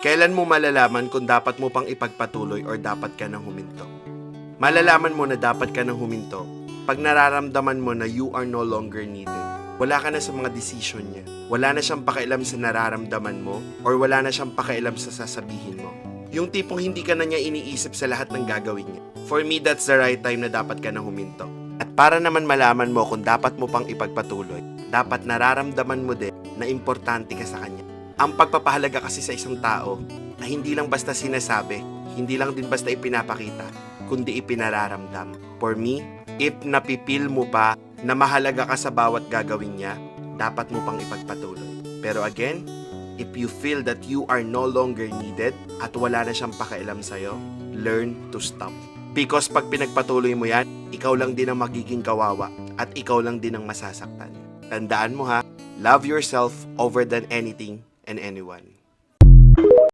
Kailan mo malalaman kung dapat mo pang ipagpatuloy or dapat ka nang huminto? Malalaman mo na dapat ka nang huminto pag nararamdaman mo na you are no longer needed. Wala ka na sa mga decision niya. Wala na siyang pakialam sa nararamdaman mo or wala na siyang pakialam sa sasabihin mo. Yung tipong hindi ka na niya iniisip sa lahat ng gagawin niya. For me, that's the right time na dapat ka nang huminto. At para naman malaman mo kung dapat mo pang ipagpatuloy, dapat nararamdaman mo din na importante ka sa kanya. Ang pagpapahalaga kasi sa isang tao na hindi lang basta sinasabi, hindi lang din basta ipinapakita, kundi ipinararamdam. For me, if napipil mo pa na mahalaga ka sa bawat gagawin niya, dapat mo pang ipagpatuloy. Pero again, if you feel that you are no longer needed at wala na siyang pakialam sa'yo, learn to stop. Because pag pinagpatuloy mo yan, ikaw lang din ang magiging kawawa at ikaw lang din ang masasaktan. Tandaan mo ha, love yourself over than anything and anyone.